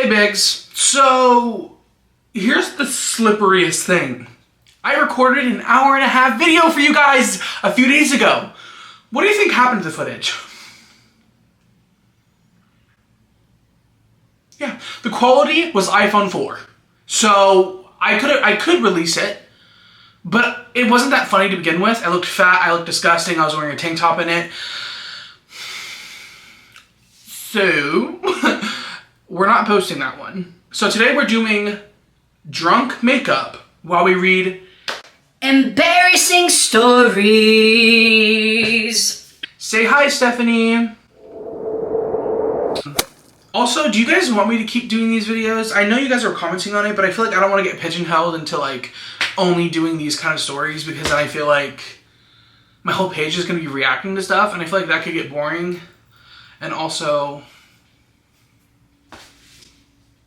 Hey Biggs, so here's the slipperiest thing. I recorded an hour-and-a-half video for you guys a few days ago. What do you think happened to the footage? Yeah, the quality was iPhone 4. So I could release it, but it wasn't that funny to begin with. I looked fat, I looked disgusting, I was wearing a tank top in it. So we're not posting that one. So today we're doing drunk makeup while we read embarrassing stories. Say hi, Stephanie. Also, do you guys want me to keep doing these videos? I know you guys are commenting on it, but I feel like I don't want to get pigeonholed into like only doing these kind of stories, because then I feel like my whole page is going to be reacting to stuff, and I feel like that could get boring. And also,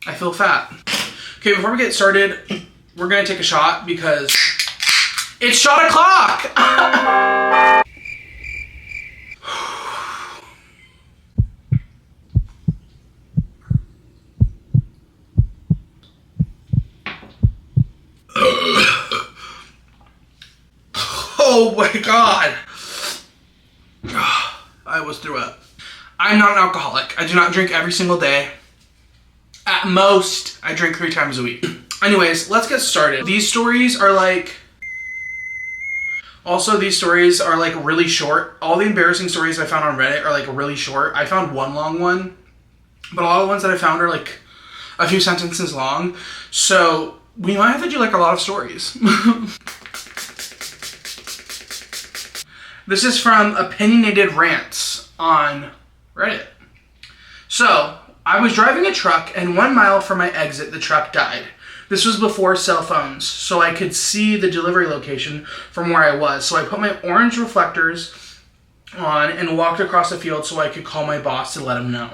I feel fat. Okay, before we get started, we're going to take a shot because it's shot o'clock! Oh my god! I almost threw up. I'm not an alcoholic. I do not drink every single day. At most, I drink 3 times a week. Anyways, let's get started. These stories are like... Also, these stories are like really short. All the embarrassing stories I found on Reddit are like really short. I found one long one, but all the ones that I found are like a few sentences long. So we might have to do like a lot of stories. This is from Opinionated Rants on Reddit. So, I was driving a truck, and 1 mile from my exit, the truck died. This was before cell phones, so I could see the delivery location from where I was. So I put my orange reflectors on and walked across the field so I could call my boss to let him know.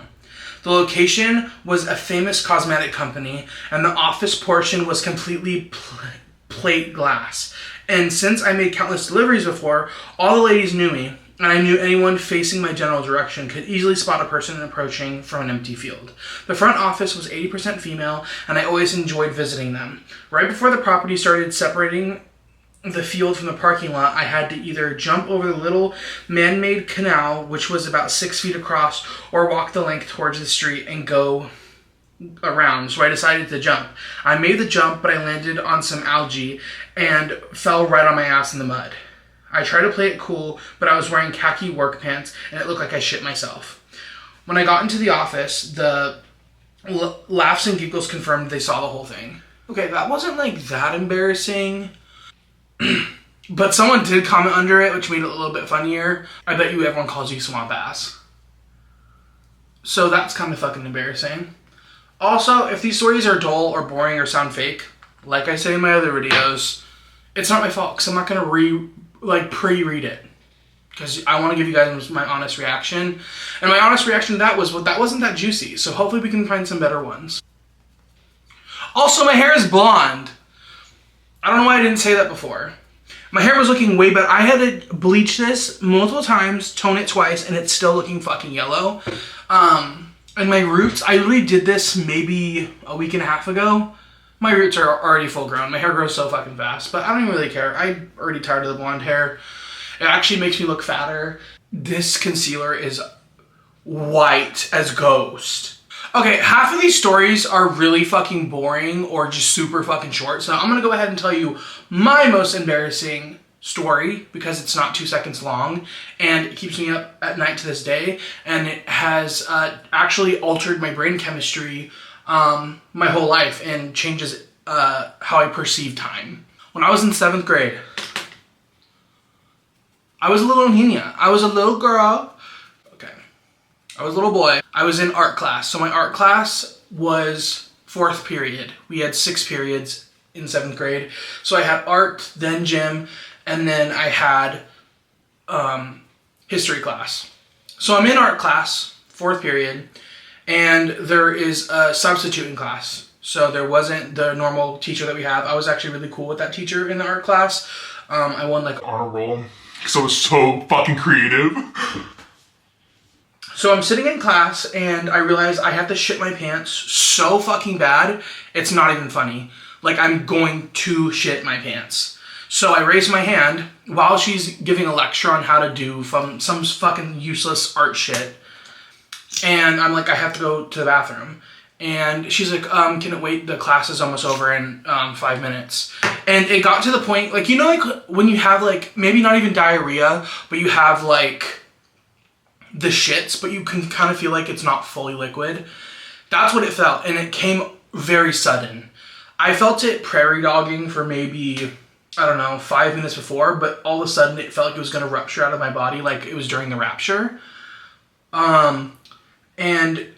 The location was a famous cosmetic company, and the office portion was completely plate glass. And since I made countless deliveries before, all the ladies knew me, and I knew anyone facing my general direction could easily spot a person approaching from an empty field. The front office was 80% female, and I always enjoyed visiting them. Right before the property started separating the field from the parking lot, I had to either jump over the little man-made canal, which was about 6 feet across, or walk the length towards the street and go around, so I decided to jump. I made the jump, but I landed on some algae and fell right on my ass in the mud. I tried to play it cool, but I was wearing khaki work pants, and it looked like I shit myself. When I got into the office, the laughs and giggles confirmed they saw the whole thing. Okay, that wasn't like that embarrassing, but someone did comment under it, which made it a little bit funnier. I bet you everyone calls you swamp ass. So that's kind of fucking embarrassing. Also, if these stories are dull or boring or sound fake, like I say in my other videos, it's not my fault, because I'm not going to pre-read it. Because I want to give you guys my honest reaction. And my honest reaction to that was, well, that wasn't that juicy, so hopefully we can find some better ones. Also, my hair is blonde. I don't know why I didn't say that before. My hair was looking way better. I had to bleach this multiple times, tone it twice, and it's still looking fucking yellow. And my roots, I literally did this maybe a week and a half ago. My roots are already full grown. My hair grows so fucking fast, but I don't even really care. I'm already tired of the blonde hair. It actually makes me look fatter. This concealer is white as ghost. Okay, half of these stories are really fucking boring or just super fucking short. So I'm gonna go ahead and tell you my most embarrassing story, because it's not 2 seconds long, and it keeps me up at night to this day, and it has actually altered my brain chemistry my whole life and changes how I perceive time. When I was in 7th grade, I was a little Nina. I was a little girl. Okay. I was a little boy. I was in art class. So my art class was 4th period. We had 6 periods in 7th grade. So I had art, then gym, and then I had history class. So I'm in art class, 4th period, and there is a substitute in class. So there wasn't the normal teacher that we have. I was actually really cool with that teacher in the art class. I won like honor roll because I was so fucking creative. So I'm sitting in class and I realize I have to shit my pants so fucking bad, it's not even funny. Like, I'm going to shit my pants. So I raise my hand while she's giving a lecture on how to do some fucking useless art shit. And I'm like, I have to go to the bathroom. And she's like, can it wait? The class is almost over in 5 minutes. And it got to the point, like, you know, like when you have like, maybe not even diarrhea, but you have like the shits, but you can kind of feel like it's not fully liquid. That's what it felt. And it came very sudden. I felt it prairie dogging for maybe, I don't know, 5 minutes before, but all of a sudden it felt like it was going to rupture out of my body, like it was during the rapture. And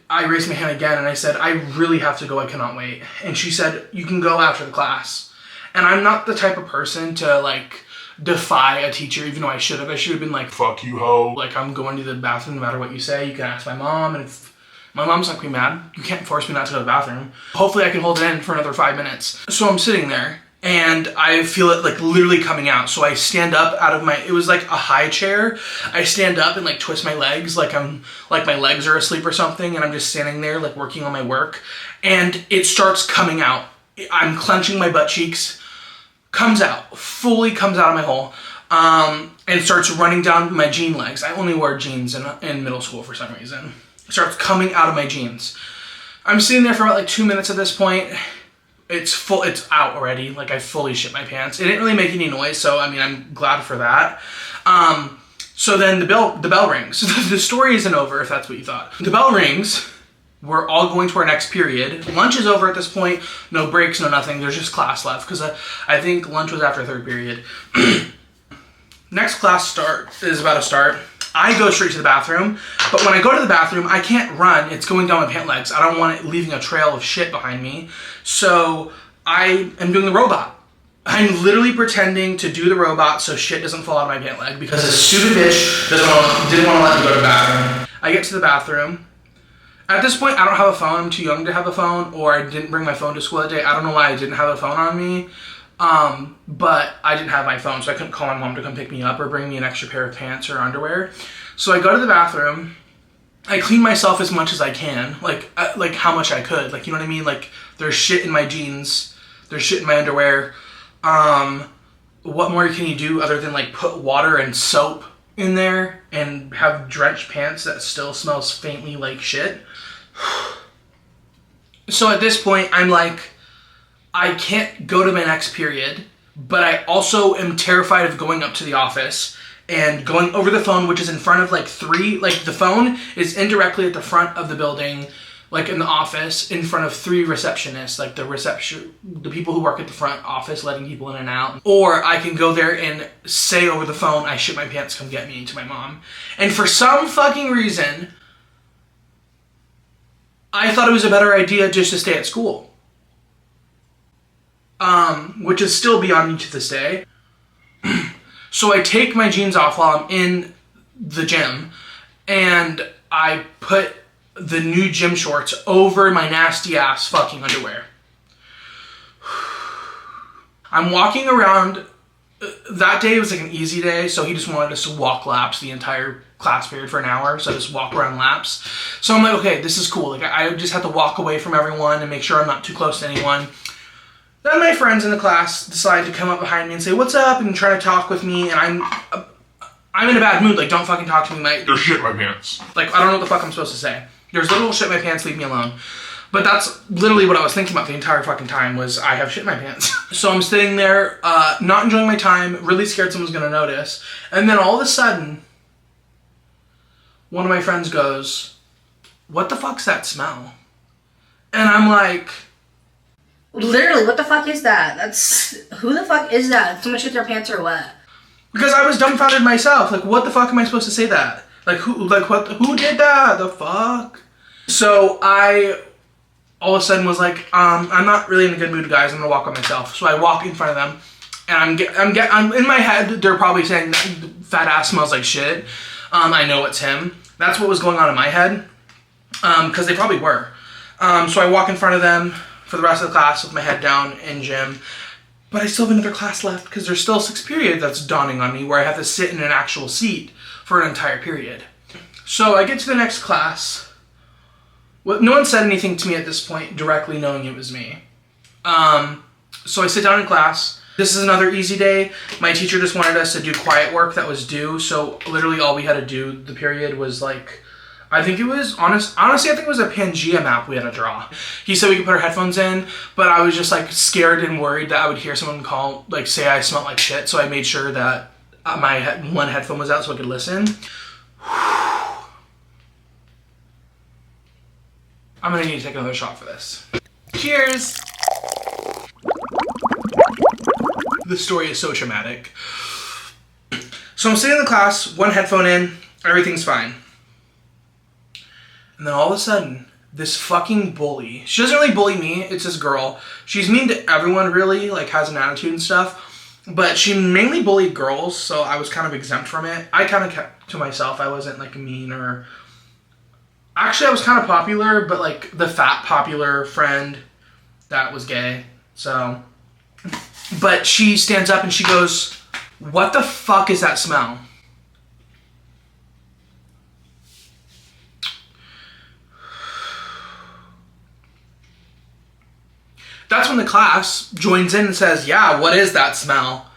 I raised my hand again and I said, I really have to go, I cannot wait. And she said, you can go after the class. And I'm not the type of person to like defy a teacher, even though I should have. I should have been like, fuck you, ho. Like, I'm going to the bathroom no matter what you say. You can ask my mom. And if my mom's not gonna be mad, you can't force me not to go to the bathroom. Hopefully I can hold it in for another 5 minutes. So I'm sitting there and I feel it like literally coming out. So I stand up out of my, it was like a high chair. I stand up and like twist my legs like I'm, like my legs are asleep or something. And I'm just standing there like working on my work. And it starts coming out. I'm clenching my butt cheeks. Comes out, fully comes out of my hole. And starts running down my jean legs. I only wore jeans in middle school for some reason. It starts coming out of my jeans. I'm sitting there for about like 2 minutes at this point. It's out already. Like, I fully shit my pants. It didn't really make any noise, so I mean, I'm glad for that. So then the bell rings. The story isn't over, if that's what you thought. The bell rings. We're all going to our next period. Lunch is over at this point. No breaks, no nothing. There's just class left, because I think lunch was after third period. Next class is about to start. I go straight to the bathroom, but when I go to the bathroom, I can't run. It's going down my pant legs. I don't want it leaving a trail of shit behind me. So I am doing the robot. I'm literally pretending to do the robot so shit doesn't fall out of my pant leg because this stupid bitch didn't want to let me go to the bathroom. I get to the bathroom. At this point, I don't have a phone. I'm too young to have a phone, or I didn't bring my phone to school that day. I don't know why I didn't have a phone on me. But I didn't have my phone, so I couldn't call my mom to come pick me up or bring me an extra pair of pants or underwear. So I go to the bathroom. I clean myself as much as I can, like how much I could. Like, you know what I mean? Like, there's shit in my jeans. There's shit in my underwear. What more can you do other than like put water and soap in there and have drenched pants that still smells faintly like shit? So at this point, I'm like, I can't go to my next period, but I also am terrified of going up to the office and going over the phone, which is in front of like the phone is indirectly at the front of the building, like in the office, in front of 3 receptionists, like the people who work at the front office, letting people in and out. Or I can go there and say over the phone, I shit my pants, come get me, to my mom. And for some fucking reason, I thought it was a better idea just to stay at school. Which is still beyond me to this day. So I take my jeans off while I'm in the gym, and I put the new gym shorts over my nasty ass fucking underwear. I'm walking around. That day was like an easy day, so he just wanted us to walk laps the entire class period for an hour, so I just walk around laps. So I'm like, okay, this is cool. Like, I just have to walk away from everyone and make sure I'm not too close to anyone. Then my friends in the class decide to come up behind me and say, what's up? And try to talk with me. And I'm in a bad mood. Like, don't fucking talk to me, mate. There's shit in my pants. Like, I don't know what the fuck I'm supposed to say. There's literal shit in my pants, leave me alone. But that's literally what I was thinking about the entire fucking time, was I have shit in my pants. So I'm sitting there, not enjoying my time, really scared someone's gonna notice. And then all of a sudden, one of my friends goes, what the fuck's that smell? And I'm like, Literally, what the fuck is that? Who the fuck is that? Someone shit their pants or what? because I was dumbfounded myself. Like, what the fuck am I supposed to say that? Like, who did that? The fuck? So I all of a sudden was like, I'm not really in a good mood, guys. I'm gonna walk on myself. So I walk in front of them, and I'm in my head. They're probably saying fat ass smells like shit. I know it's him. That's what was going on in my head, because they probably were. So I walk in front of them for the rest of the class with my head down in gym. But I still have another class left because there's still 6 periods that's dawning on me where I have to sit in an actual seat for an entire period. So I get to the next class. Well, no one said anything to me at this point, directly knowing it was me. So I sit down in class. This is another easy day. My teacher just wanted us to do quiet work that was due. So literally all we had to do the period was like, I think it was, honestly, I think it was a Pangea map we had to draw. He said we could put our headphones in, but I was just like scared and worried that I would hear someone call, like say I smelled like shit. So I made sure that my one headphone was out so I could listen. I'm gonna need to take another shot for this. Cheers! This story is so traumatic. So I'm sitting in the class, one headphone in, everything's fine. And then all of a sudden, this fucking bully, she doesn't really bully me, it's this girl. She's mean to everyone really, like has an attitude and stuff. But she mainly bullied girls, so I was kind of exempt from it. I kind of kept to myself, I wasn't like mean or... Actually, I was kind of popular, but like the fat popular friend that was gay, so... But she stands up and she goes, "What the fuck is that smell?" That's when the class joins in and says, "Yeah, what is that smell?"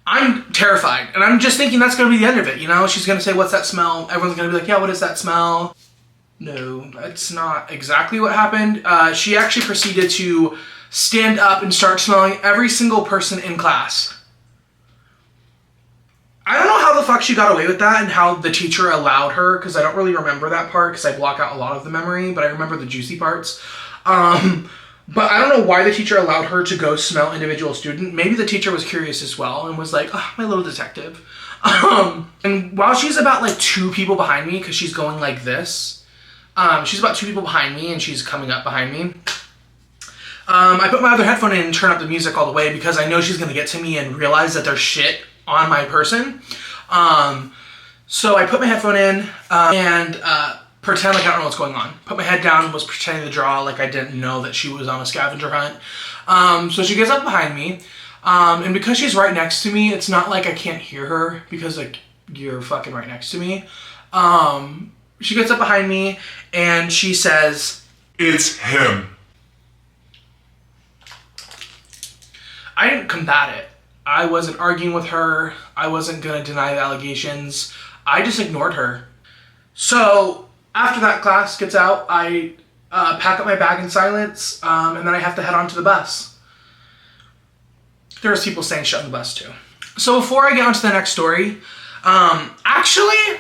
I'm terrified, and I'm just thinking that's going to be the end of it, you know? She's going to say, "What's that smell?" Everyone's going to be like, "Yeah, what is that smell?" No, that's not exactly what happened. She actually proceeded to stand up and start smelling every single person in class. I don't know how the fuck she got away with that and how the teacher allowed her, because I don't really remember that part because I block out a lot of the memory, but I remember the juicy parts. But I don't know why the teacher allowed her to go smell individual student. Maybe the teacher was curious as well and was like, "Oh, my little detective." And while she's about like 2 people behind me, because she's going like this, she's about 2 people behind me and she's coming up behind me. I put my other headphone in and turn up the music all the way because I know she's going to get to me and realize that there's shit on my person. So I put my headphone in and pretend like I don't know what's going on. Put my head down, was pretending to draw like I didn't know that she was on a scavenger hunt. So she gets up behind me. And because she's right next to me, it's not like I can't hear her because like you're fucking right next to me. She gets up behind me and she says, "It's him." I didn't combat it. I wasn't arguing with her. I wasn't going to deny the allegations. I just ignored her. So after that class gets out, I pack up my bag in silence, and then I have to head on to the bus. There's people saying shit on the bus too. So before I get on to the next story, actually,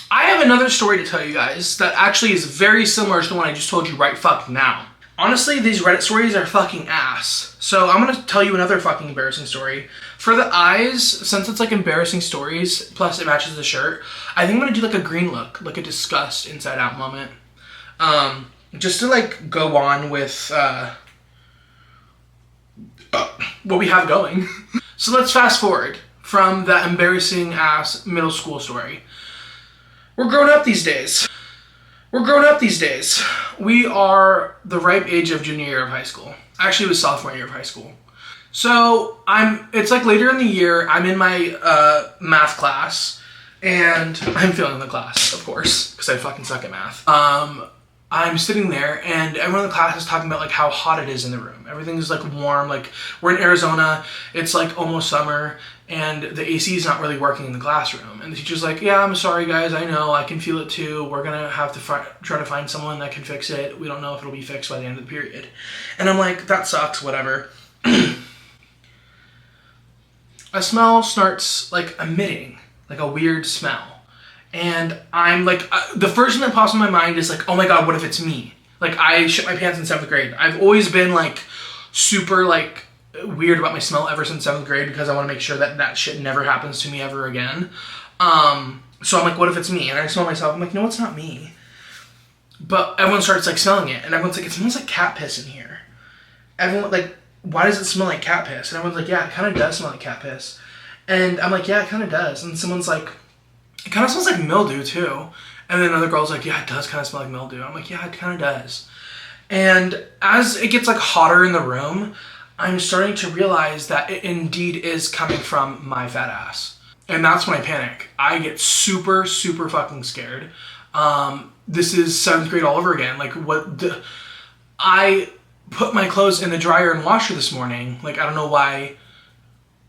I have another story to tell you guys that actually is very similar to the one I just told you right fucking now. Honestly, these Reddit stories are fucking ass. So I'm gonna tell you another fucking embarrassing story. For the eyes, since it's like embarrassing stories, plus it matches the shirt, I think I'm gonna do like a green look, like a disgust inside out moment. Just to like go on with what we have going. So let's fast forward from that embarrassing ass middle school story. We're grown up these days. We are the ripe age of junior year of high school. Actually, it was sophomore year of high school. So it's like later in the year, I'm in my math class, and I'm failing the class, of course, because I fucking suck at math. I'm sitting there, and everyone in the class is talking about like how hot it is in the room. Everything's like warm, like we're in Arizona, it's like almost summer, and the AC is not really working in the classroom. And the teacher's like, "Yeah, I'm sorry guys, I know, I can feel it too. We're gonna have to try to find someone that can fix it. We don't know if it'll be fixed by the end of the period." And I'm like, that sucks, whatever. A smell starts like emitting, like a weird smell. And I'm like, the first thing that pops in my mind is like, oh my god, what if it's me? Like, I shit my pants in 7th grade. I've always been like super like weird about my smell ever since 7th grade because I want to make sure that that shit never happens to me ever again. So I'm like, what if it's me? And I smell myself. I'm like, no, it's not me. But everyone starts like smelling it, and everyone's like, it smells like cat piss in here. Everyone like, why does it smell like cat piss? And everyone's like, yeah, it kind of does smell like cat piss. And I'm like, yeah, it kind of does. And someone's like, it kind of smells like mildew too. And then another girl's like, yeah, it does kind of smell like mildew. I'm like, yeah, it kind of does. And as it gets like hotter in the room, I'm starting to realize that it indeed is coming from my fat ass. And that's when I panic. I get super, super fucking scared. This is 7th grade all over again. Like, I put my clothes in the dryer and washer this morning. Like, I don't know why.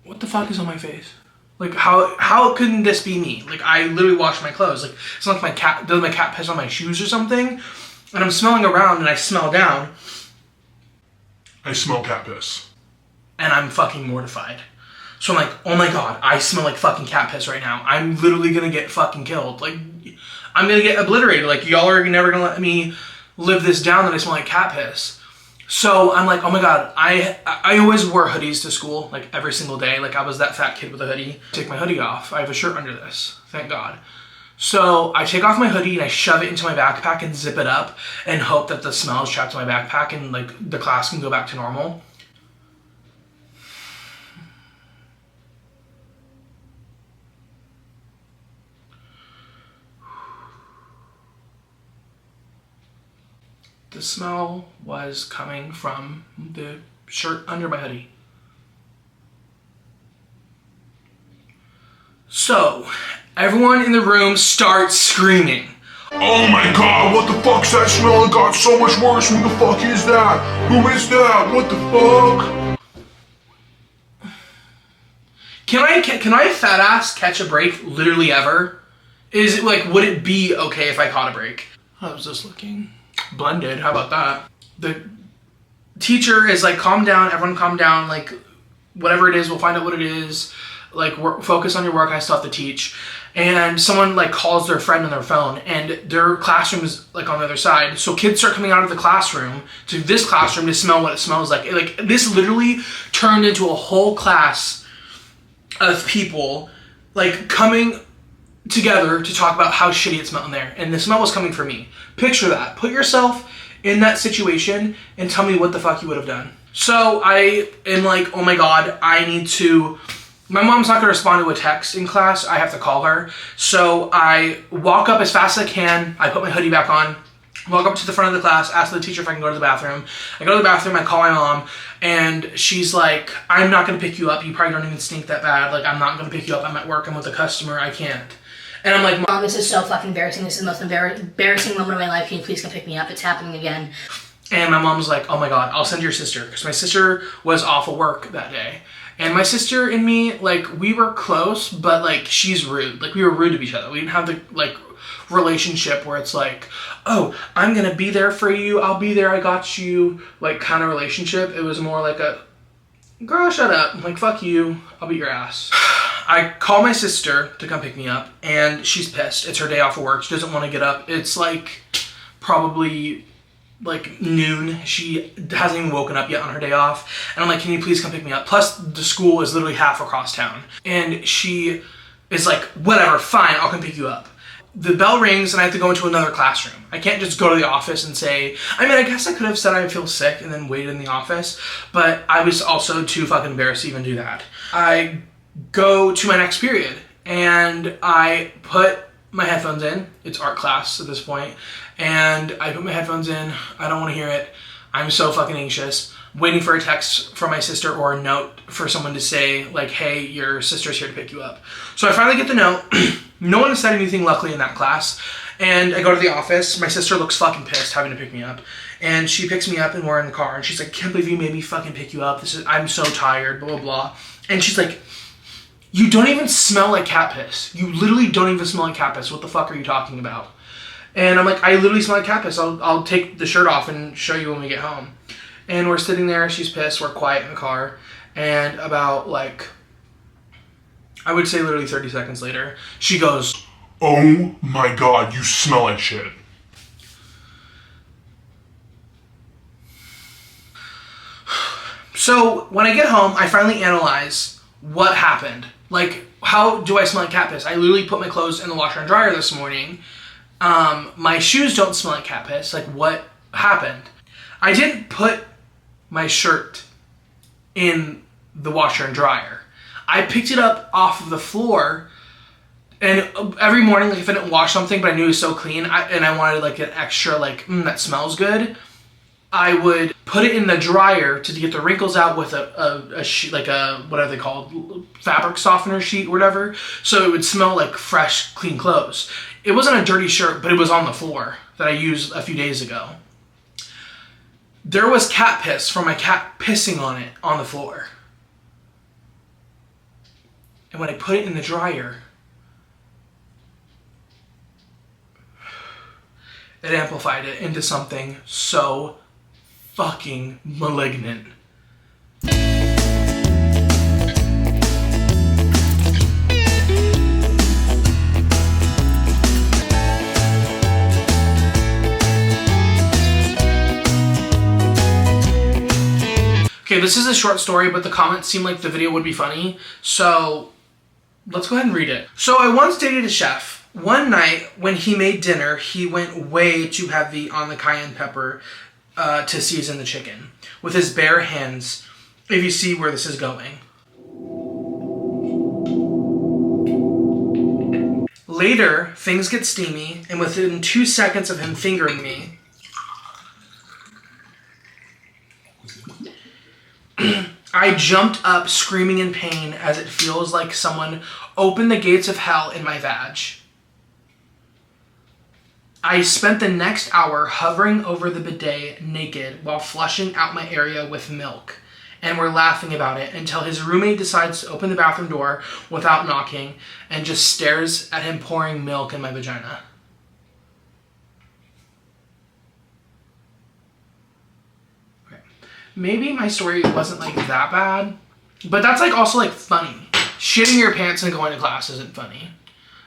What the fuck is on my face? Like, how couldn't this be me? Like, I literally washed my clothes. Like, it's not like does my cat piss on my shoes or something? And I'm smelling around and I smell down. I smell cat piss. And I'm fucking mortified. So I'm like, oh my god, I smell like fucking cat piss right now. I'm literally gonna get fucking killed. Like, I'm gonna get obliterated. Like, y'all are never gonna let me live this down that I smell like cat piss. So I'm like, oh my god, I always wore hoodies to school, like every single day. Like, I was that fat kid with a hoodie. Take my hoodie off. I have a shirt under this, thank god. So I take off my hoodie and I shove it into my backpack and zip it up and hope that the smell is trapped in my backpack and like the class can go back to normal. The smell was coming from the shirt under my hoodie. So, everyone in the room starts screaming. Oh my god, what the fuck's that smell? It got so much worse. Who the fuck is that? Who is that? What the fuck? Can I fat ass catch a break literally ever? Is it like, would it be okay if I caught a break? I was just looking. Blended, how about that? The teacher is like, calm down, everyone calm down, like, whatever it is, we'll find out what it is, like, focus on your work, I still have to teach. And someone like calls their friend on their phone and their classroom is like on the other side, so kids start coming out of the classroom to this classroom to smell what it smells like. Like, this literally turned into a whole class of people like coming together to talk about how shitty it smelled in there, and the smell was coming from me. Picture that. Put yourself in that situation and tell me what the fuck you would have done. So I am like, oh my god, I need to... My mom's not going to respond to a text in class. I have to call her. So I walk up as fast as I can. I put my hoodie back on. Walk up to the front of the class, ask the teacher if I can go to the bathroom. I go to the bathroom, I call my mom, and she's like, I'm not going to pick you up. You probably don't even stink that bad. Like, I'm not going to pick you up. I'm at work. I'm with a customer. I can't. And I'm like, Mom, this is so fucking embarrassing. This is the most embarrassing moment of my life. Can you please come pick me up? It's happening again. And my mom's like, oh my god, I'll send your sister. Because my sister was off of work that day. And my sister and me, like, we were close, but, like, she's rude. Like, we were rude to each other. We didn't have the, like, relationship where it's like, oh, I'm going to be there for you. I'll be there. I got you. Like, kind of relationship. It was more like a, girl, shut up. Like, fuck you. I'll beat your ass. I call my sister to come pick me up, and she's pissed. It's her day off of work. She doesn't want to get up. It's, like, probably... like noon. She hasn't even woken up yet on her day off. And I'm like, can you please come pick me up? Plus, the school is literally half across town. And she is like, whatever, fine, I'll come pick you up. The bell rings and I have to go into another classroom. I can't just go to the office and say, I mean, I guess I could have said I feel sick and then waited in the office, but I was also too fucking embarrassed to even do that. I go to my next period and I put my headphones in. It's art class at this point. And I put my headphones in. I don't want to hear it. I'm so fucking anxious. Waiting for a text from my sister or a note for someone to say, like, hey, your sister's here to pick you up. So I finally get the note. No one has said anything, luckily, in that class. And I go to the office. My sister looks fucking pissed having to pick me up. And she picks me up and we're in the car. And she's like, can't believe you made me fucking pick you up. I'm so tired, blah, blah, blah. And she's like, you don't even smell like cat piss. You literally don't even smell like cat piss. What the fuck are you talking about? And I'm like, I literally smell like cat piss. I'll take the shirt off and show you when we get home. And we're sitting there. She's pissed. We're quiet in the car. And about, like, I would say literally 30 seconds later, she goes, oh my god, you smell like shit. So when I get home, I finally analyze what happened. Like, how do I smell like cat piss? I literally put my clothes in the washer and dryer this morning. My shoes don't smell like cat piss. Like, what happened? I didn't put my shirt in the washer and dryer. I picked it up off of the floor, and every morning, like, if I didn't wash something, but I knew it was so clean, and I wanted, like, an extra, like, that smells good, I would put it in the dryer to get the wrinkles out with a sheet, like a, what are they called? Fabric softener sheet or whatever. So it would smell like fresh, clean clothes. It wasn't a dirty shirt, but it was on the floor that I used a few days ago. There was cat piss from my cat pissing on it on the floor. And when I put it in the dryer, it amplified it into something so fucking malignant. Okay, this is a short story, but the comments seem like the video would be funny, so let's go ahead and read it. So I once dated a chef. One night, when he made dinner, he went way too heavy on the cayenne pepper to season the chicken with his bare hands, if you see where this is going. Later, things get steamy, and within 2 seconds of him fingering me, I jumped up screaming in pain as it feels like someone opened the gates of hell in my vag. I spent the next hour hovering over the bidet naked while flushing out my area with milk, and we're laughing about it until his roommate decides to open the bathroom door without knocking and just stares at him pouring milk in my vagina. Okay. Maybe my story wasn't like that bad, but that's like also like funny. Shitting your pants and going to class isn't funny.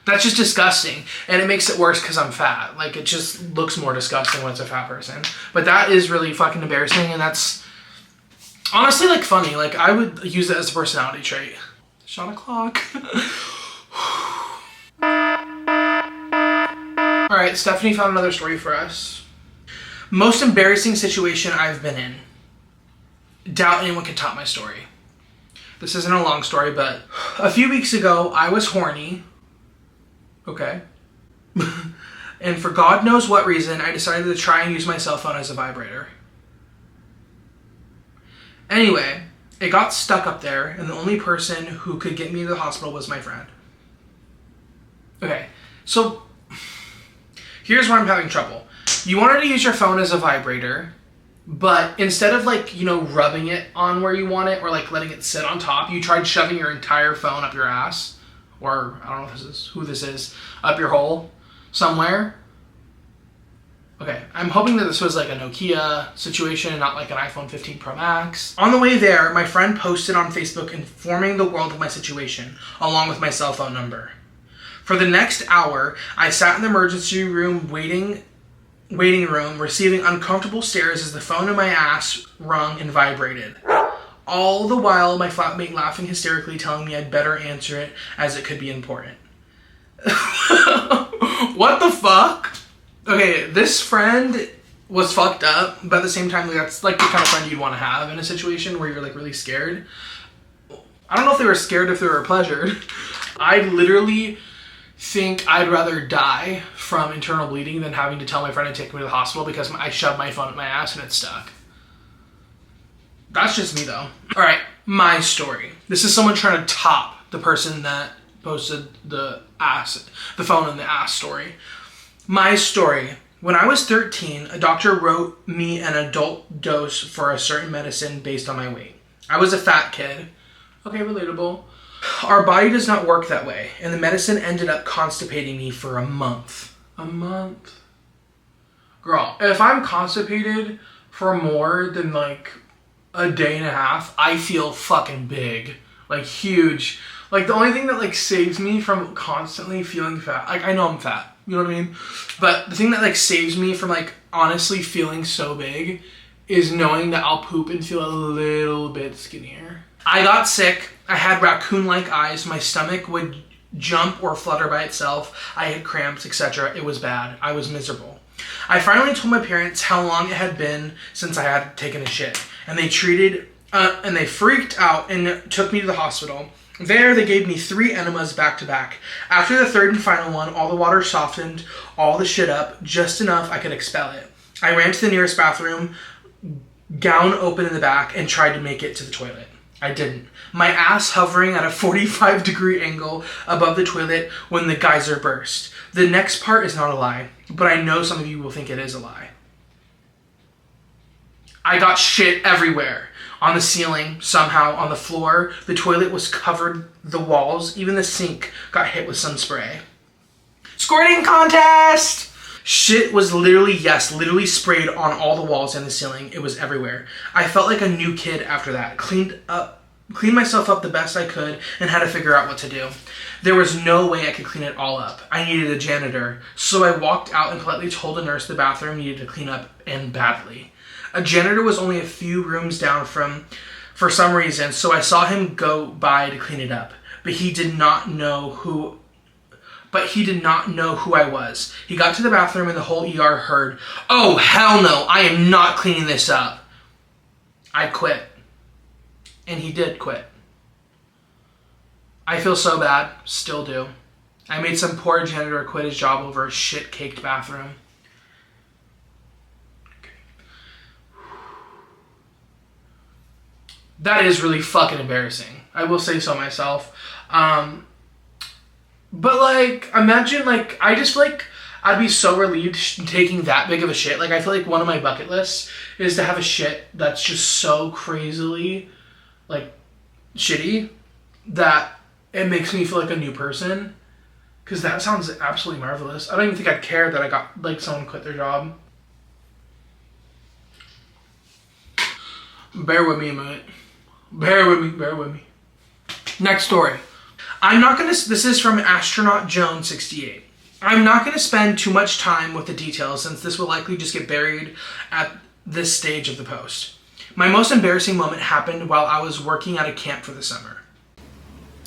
That's just disgusting, and it makes it worse because I'm fat. Like, it just looks more disgusting when it's a fat person. But that is really fucking embarrassing, and that's honestly, like, funny. Like, I would use it as a personality trait. Shot o'clock. Alright, Stephanie found another story for us. Most embarrassing situation I've been in. Doubt anyone can top my story. This isn't a long story, but a few weeks ago, I was horny. Okay. And for God knows what reason, I decided to try and use my cell phone as a vibrator. Anyway, it got stuck up there, and the only person who could get me to the hospital was my friend. Okay, so here's where I'm having trouble. You wanted to use your phone as a vibrator, but instead of like, you know, rubbing it on where you want it or like letting it sit on top, you tried shoving your entire phone up your ass. Or, I don't know if this is who this is, up your hole somewhere. Okay, I'm hoping that this was like a Nokia situation, not like an iPhone 15 Pro Max. On the way there, my friend posted on Facebook informing the world of my situation, along with my cell phone number. For the next hour, I sat in the emergency room waiting room, receiving uncomfortable stares as the phone in my ass rung and vibrated. All the while, my flatmate laughing hysterically, telling me I'd better answer it as it could be important. What the fuck? Okay, this friend was fucked up, but at the same time, like, that's like the kind of friend you'd want to have in a situation where you're like really scared. I don't know if they were scared or if they were pleasured. I literally think I'd rather die from internal bleeding than having to tell my friend to take me to the hospital because I shoved my phone up my ass and it's stuck. That's just me though. Alright, my story. This is someone trying to top the person that posted the phone in the ass story. My story. When I was 13, a doctor wrote me an adult dose for a certain medicine based on my weight. I was a fat kid. Okay, relatable. Our body does not work that way, and the medicine ended up constipating me for a month. A month? Girl, if I'm constipated for more than like a day and a half, I feel fucking big. Like huge. Like the only thing that like saves me from constantly feeling fat, like I know I'm fat, you know what I mean? But the thing that like saves me from like honestly feeling so big is knowing that I'll poop and feel a little bit skinnier. I got sick. I had raccoon-like eyes. My stomach would jump or flutter by itself. I had cramps, etc. It was bad. I was miserable. I finally told my parents how long it had been since I had taken a shit, and they freaked out and took me to the hospital. There, they gave me 3 enemas back to back. After the third and final one, all the water softened all the shit up, just enough I could expel it. I ran to the nearest bathroom, gown open in the back and tried to make it to the toilet. I didn't. My ass hovering at a 45-degree angle above the toilet when the geyser burst. The next part is not a lie, but I know some of you will think it is a lie. I got shit everywhere. On the ceiling, somehow, on the floor. The toilet was covered, the walls, even the sink got hit with some spray. Squirting contest! Shit was literally sprayed on all the walls and the ceiling. It was everywhere. I felt like a new kid after that. Cleaned myself up the best I could and had to figure out what to do. There was no way I could clean it all up. I needed a janitor. So I walked out and politely told a nurse the bathroom needed to clean up, and badly. A janitor was only a few rooms down for some reason, so I saw him go by to clean it up. But he did not know who I was. He got to the bathroom and the whole ER heard, "Oh, hell no, I am not cleaning this up." I quit. And he did quit. I feel so bad. Still do. I made some poor janitor quit his job over a shit-caked bathroom. That is really fucking embarrassing. I will say so myself. But, like, imagine, like, I just feel like I'd be so relieved taking that big of a shit. Like, I feel like one of my bucket lists is to have a shit that's just so crazily, like, shitty that it makes me feel like a new person. Because that sounds absolutely marvelous. I don't even think I'd care that I got, like, someone quit their job. Bear with me a minute. Bear with me. Next story. This is from Astronaut Joan 68. I'm not going to spend too much time with the details since this will likely just get buried at this stage of the post. My most embarrassing moment happened while I was working at a camp for the summer.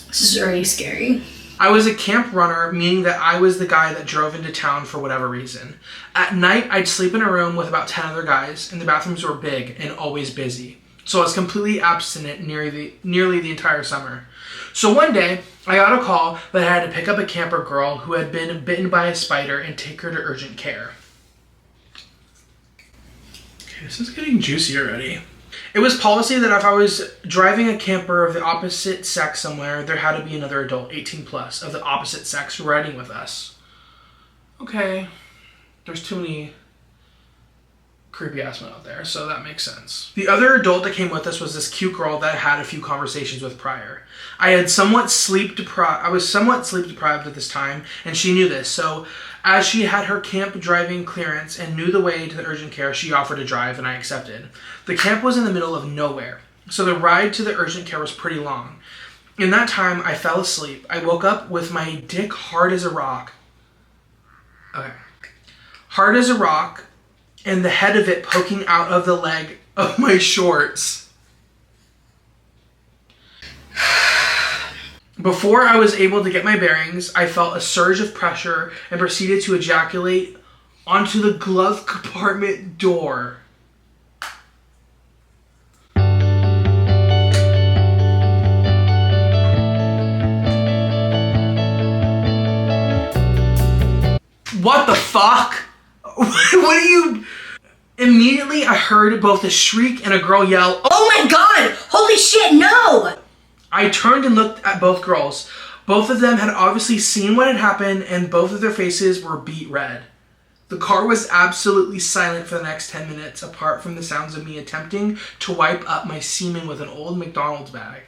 This is really scary. I was a camp runner, meaning that I was the guy that drove into town for whatever reason. At night, I'd sleep in a room with about 10 other guys, and the bathrooms were big and always busy. So I was completely abstinent nearly the entire summer. So one day, I got a call that I had to pick up a camper girl who had been bitten by a spider and take her to urgent care. Okay, this is getting juicy already. It was policy that if I was driving a camper of the opposite sex somewhere, there had to be another adult, 18 plus, of the opposite sex riding with us. Okay, there's too many creepy ass men out there, so that makes sense. The other adult that came with us was this cute girl that I had a few conversations with prior. I was somewhat sleep deprived at this time, and she knew this, so as she had her camp driving clearance and knew the way to the urgent care, she offered to drive, and I accepted. The camp was in the middle of nowhere, so the ride to the urgent care was pretty long. In that time, I fell asleep. I woke up with my dick hard as a rock. Okay. Hard as a rock, and the head of it poking out of the leg of my shorts. Before I was able to get my bearings, I felt a surge of pressure and proceeded to ejaculate onto the glove compartment door. What the fuck? What are you... Immediately, I heard both a shriek and a girl yell, "Oh my god! Holy shit, no!" I turned and looked at both girls. Both of them had obviously seen what had happened, and both of their faces were beet red. The car was absolutely silent for the next 10 minutes, apart from the sounds of me attempting to wipe up my semen with an old McDonald's bag.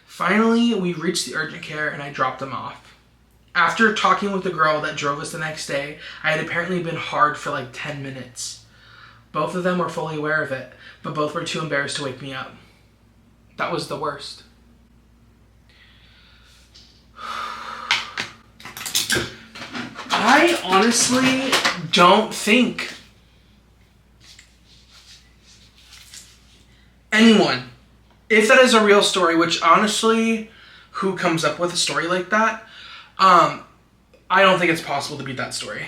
Finally, we reached the urgent care, and I dropped them off. After talking with the girl that drove us the next day, I had apparently been hard for like 10 minutes. Both of them were fully aware of it, but both were too embarrassed to wake me up. That was the worst. I honestly don't think anyone, if that is a real story, which honestly, who comes up with a story like that, I don't think it's possible to beat that story.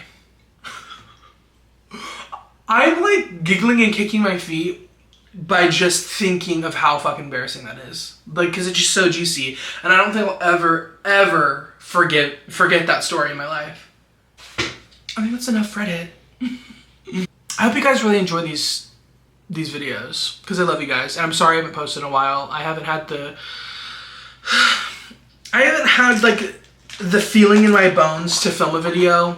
I'm like giggling and kicking my feet by just thinking of how fucking embarrassing that is. Like, because it's just so juicy. And I don't think I'll ever forget that story in my life. I think that's enough Reddit. I hope you guys really enjoy these these videos because I love you guys. And I'm sorry I haven't posted in a while. I haven't had like the feeling in my bones to film a video.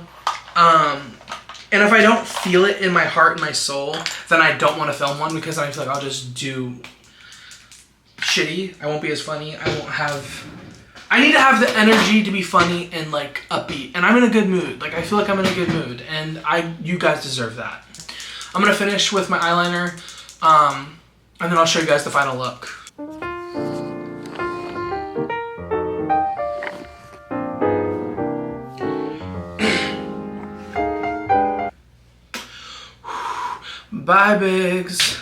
And if I don't feel it in my heart and my soul, then I don't want to film one because I feel like I'll just do shitty. I won't be as funny. I need to have the energy to be funny and like upbeat. And I'm in a good mood. Like I feel like I'm in a good mood and you guys deserve that. I'm gonna finish with my eyeliner, and then I'll show you guys the final look. Bye, Biggs.